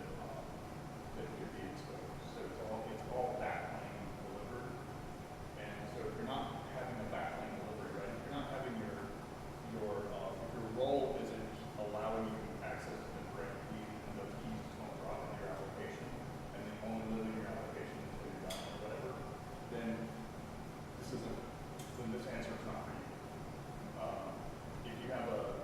could be exposed. So it's all backplane delivered. And so if you're not having a backplane delivery, right? If you're not having if your role isn't allowing you access to the correct keys, and those keys just don't drop into your application, and they only live in your application until you're done or whatever, then this answer is not for you. If you have a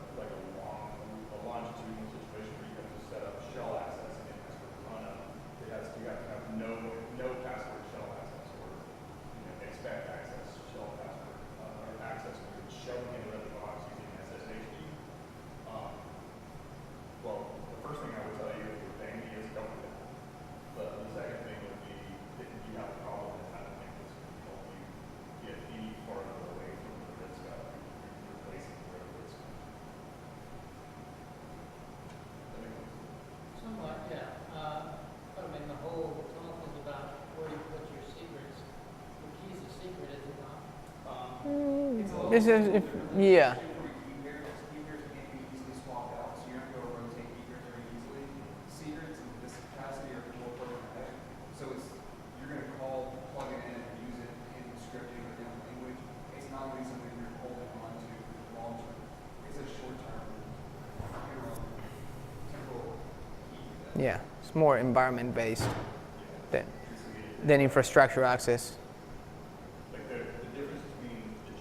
longitudinal situation where you have to set up shell access and it has to run you have to have no password shell access, or expect access shell password or access to shelling into the box using SSH key. Well, the first thing I would tell you if you're paying me is don't do that. But the second thing would be if you have a problem, then I don't think this can help you get any farther away from the risk of replacing the real risk. Somewhat, yeah. But I mean, the whole talk is about where you put your secrets. The key's a secret, is it not? This is, yeah. Key pairs can't be easily swapped out, so you have to go rotate key pairs very easily. Secrets in this capacity are more programmatic. So you're going to plug it in and use it in scripting or in language. It's not going to be something you're holding on to long term. It's a short term, temporal key. Yeah. It's more environment based than infrastructure access. Like the difference between the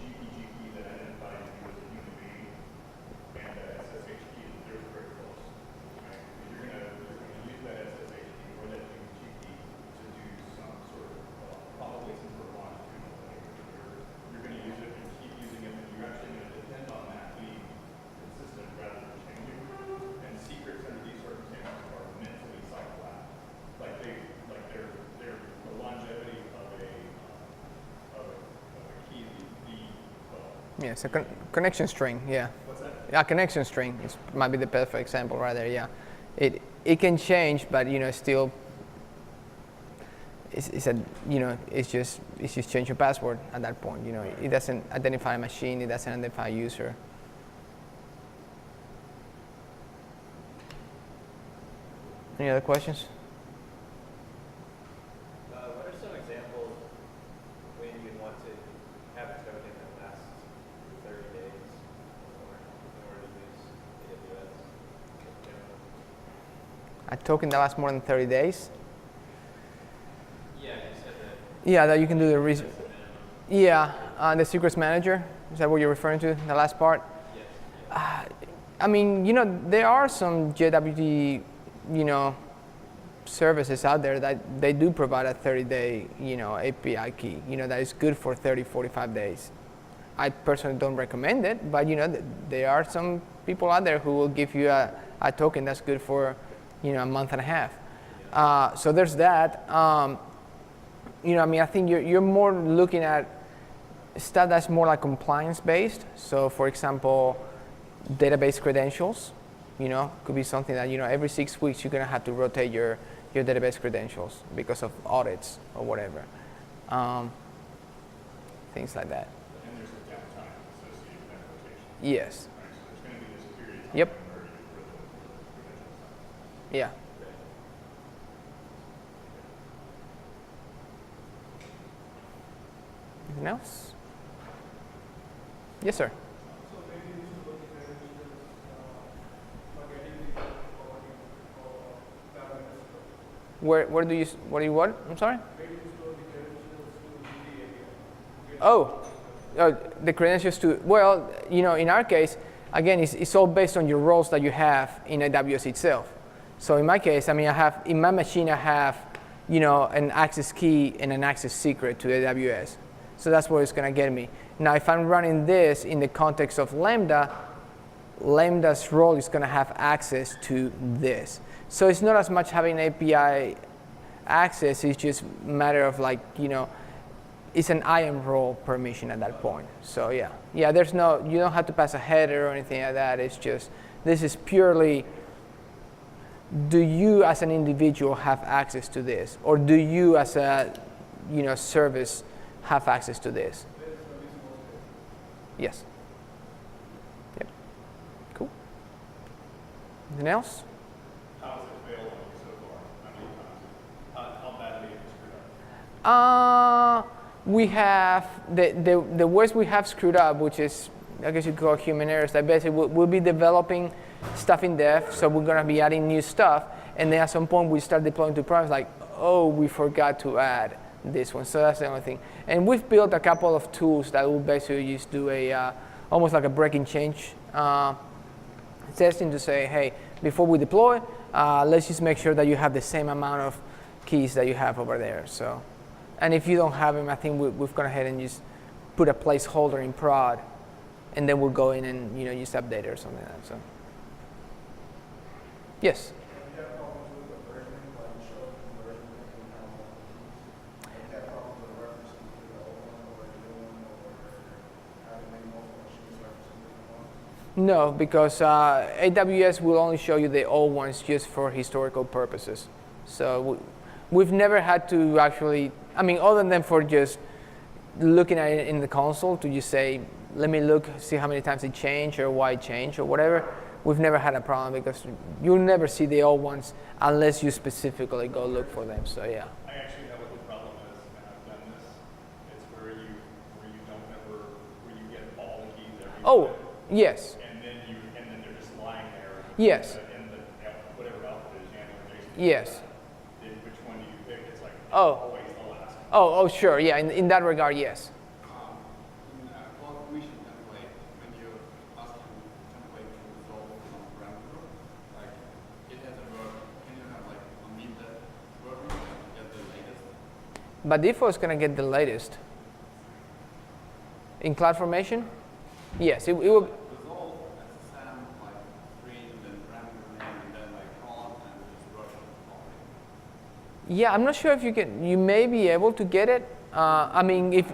Yeah, it's a connection string. Yeah. What's that? A connection string might be the perfect example right there. Yeah, it can change, but still, it's a it's just change your password at that point. It doesn't identify a machine. It doesn't identify a user. Any other questions? What are some examples when you want to have a token that lasts 30 days or in order to use AWS in general? A token that lasts more than 30 days? Yeah, you said that. Yeah, that you can do the reason. Yeah, the secrets manager. Is that what you're referring to? The last part? Yes. I mean, there are some JWT, services out there that they do provide a 30-day, API key, that is good for 30, 45 days. I personally don't recommend it, but there are some people out there who will give you a token that's good for, a month and a half. So there's that. I think you're more looking at stuff that's more like compliance-based. So, for example, database credentials. Could be something that every 6 weeks you're gonna have to rotate your database credentials because of audits or whatever. Things like that. And there's a downtime associated with that rotation. Yes. Right, so there's going to be this period of time Yep. where you put the credentials on. Yeah. Anything else? Yes, sir. So maybe you should look at credentials for getting the parameters. Where do you what? I'm sorry. Where do you store the credentials to the API? The credentials to, well, in our case, again, it's all based on your roles that you have in AWS itself. So in my case, I mean, in my machine, I have, an access key and an access secret to AWS. So that's what it's going to get me. Now, if I'm running this in the context of Lambda, Lambda's role is going to have access to this. So it's not as much having API access, it's just a matter of it's an IAM role permission at that point. So yeah, you don't have to pass a header or anything like that. It's just, this is purely, do you as an individual have access to this? Or do you as a service have access to this? Yes. Yep. Cool. Anything else? How has it failed on you so far? How many times? How badly have you screwed up? We have the ways we have screwed up, which is, I guess you could call human errors. That basically we'll be developing stuff in dev, so we're gonna be adding new stuff, and then at some point we start deploying to products like, oh, we forgot to add this one. So that's the only thing. And we've built a couple of tools that will basically just do a almost like a break and change testing to say, hey, before we deploy, let's just make sure that you have the same amount of keys that you have over there. So. And if you don't have them, I think we've gone ahead and just put a placeholder in prod, and then we'll go in and just update it or something like that. So, yes. You have problems with the versioning, like show conversion and how you have problems with referencing to the old one or the new one, or having many multiple machines referencing different ones? No, because AWS will only show you the old ones just for historical purposes. So we've never had to actually, I mean, other than for just looking at it in the console to just say, let me look, see how many times it changed or why it changed or whatever. We've never had a problem because you'll never see the old ones unless you specifically go look for them. So yeah. I actually know what the problem is, and I've done this. It's where you get all the keys every Oh, time, yes. and then they're just lying there. Yes. In the whatever output is handling JSON. Yes. Then which one do you pick? It's like Oh. always the last one. Oh, sure. Yeah, in that regard, yes. In a cloud formation template, when you ask the template to resolve some parameter, like it has a version, can you have omit that version and get the latest? By default, it's going to get the latest. In CloudFormation? Yes, it will. Resolve as a SAM, string, then parameter name, and then column, and just version of it. Yeah, I'm not sure if you can. You may be able to get it. I mean,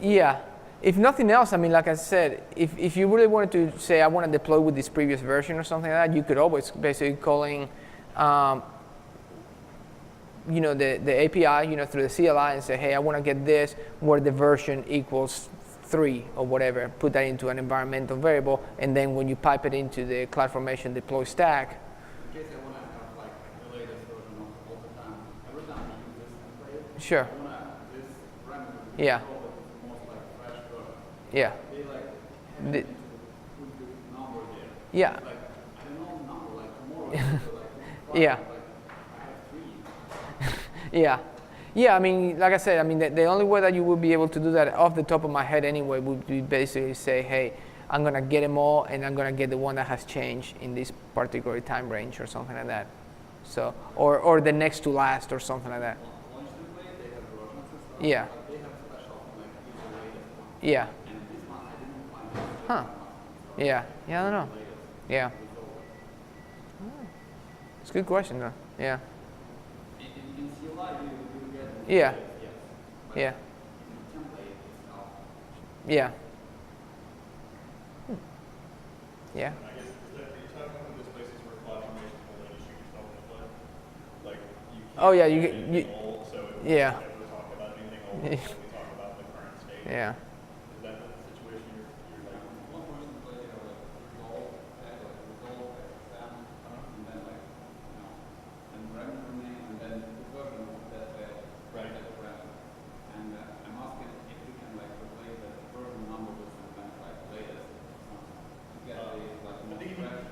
yeah, if nothing else, I mean, like I said, if you really wanted to say, I want to deploy with this previous version or something like that, you could always basically calling, you know, the API, you know, through the CLI and say, hey, I want to get this where the version equals 3 or whatever. Put that into an environmental variable, and then when you pipe it into the CloudFormation deploy stack. In case I want to have like the latest version of all the time, every time you use this template, Sure. I want to this parameter Yeah. the most like fresh version. Yeah. They like have The- it into put the number there. Yeah. Like I don't know the number. Like tomorrow, I have to, like Yeah. like I have 3. Yeah. Yeah, I mean, like I said, I mean, the only way that you would be able to do that off the top of my head anyway would be basically say, hey, I'm going to get them all, and I'm going to get the one that has changed in this particular time range or something like that. So, or the next to last or something like that. Launch template, they have versions and stuff. Yeah. But they have special like use the latest one. Yeah. And this one I didn't find this Huh. one. Yeah. Yeah, I don't know. Latest. Yeah. So, It's a good question, though. Yeah. in CLI, you get Yeah. yes. But Yeah. in the template itself, Yeah. Yeah. I guess, is that, are you talking about those places where CloudFormation will let you shoot yourself in the foot? Like, you can't Oh, yeah, do you anything get- old, so if we yeah. ever talk about anything old, we talk about the current state. Yeah. Is that the situation you're like? one person play like resolve, resolve, exam, and then like, you know, and parameter name, and then the version of that Right. that parameter. And I'm asking if we can like replace the version number with some kind of like latest, to get the like I most think fresh.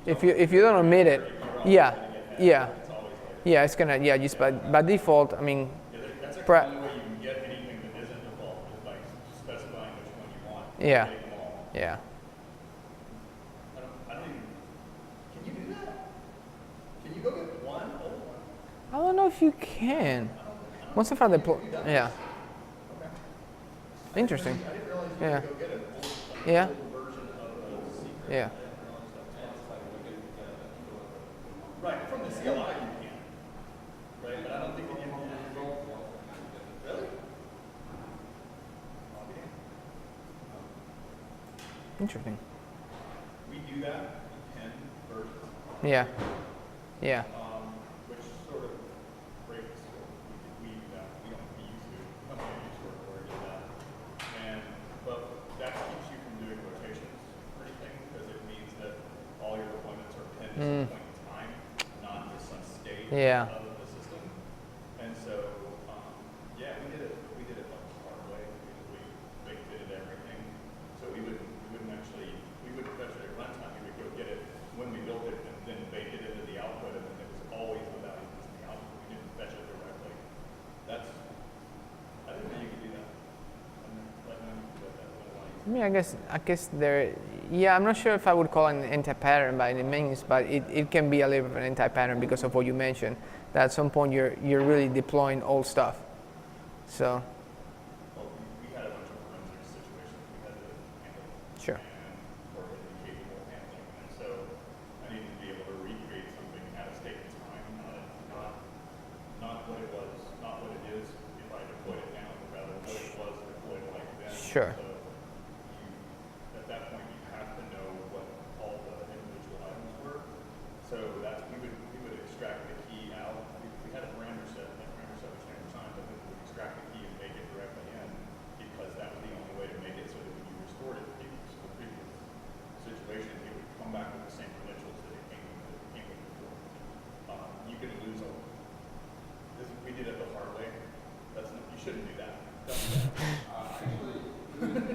If you don't omit it, yeah. Yeah. it's always like, Yeah, it's gonna, yeah, just by default, I mean, yeah, that's Pra- actually the only way you can get anything that isn't default, is by specifying which one you want. Yeah. Getting them all. yeah. I don't even, can you do that? Can you go get one old one? I don't know if you can. Once I find the, yeah. Okay. Interesting. I didn't realize you Yeah. could go get an old, Yeah. old version of a secret. Yeah. Right, from the CLI you can. Right, but I don't think that you can. Really? Interesting. We do that in 10 versions, Yeah. Yeah. which sort of breaks, we do that, we used to, company used to record that. But that keeps you from doing rotations or anything, because it means that all your deployments are pinned to some point in time, not to some state Yeah. of the system. And so, yeah, we did it the hard way. We baked it into everything. So we wouldn't fetch it at runtime. We would go get it when we built it and then bake it into the output, and then it was always the value was in the output. We didn't fetch it directly. I didn't know you could do that. I didn't know you could do that. That's what I want to use. I mean, I guess there, yeah, I'm not sure if I would call it an anti-pattern by any means, but it can be a little bit of an anti-pattern because of what you mentioned, that at some point you're really deploying old stuff. So, Well, we had a bunch of forensic situations we had to handle. sure. And were incapable of handling. And so I needed to be able to recreate something at a state in time, not what it was, not what it is if I deployed it now, but rather what it was deployed like then. Sure. So at that point, you have to know what all the individual items were. So that we would extract the key out. We had a parameter set, and that parameter set would change over time, but then we would extract the key and make it directly in, because that was the only way to make it so that when you restored it to the previous situation, it would come back with the same credentials that it came with before. You could lose all. We did it the hard way. You shouldn't do that. Don't do that. actually,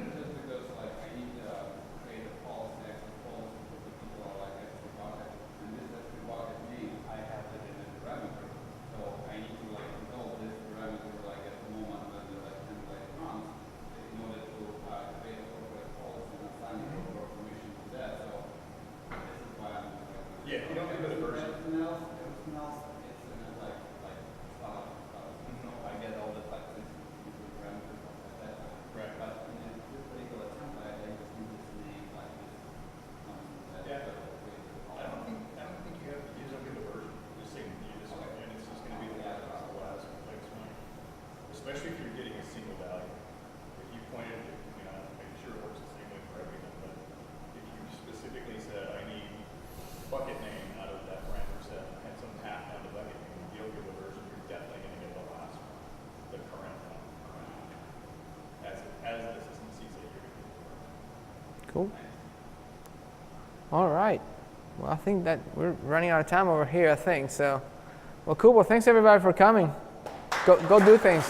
Cool. All right. Well, I think that we're running out of time over here, I think. So, well, cool. Well, thanks everybody for coming. Go do things.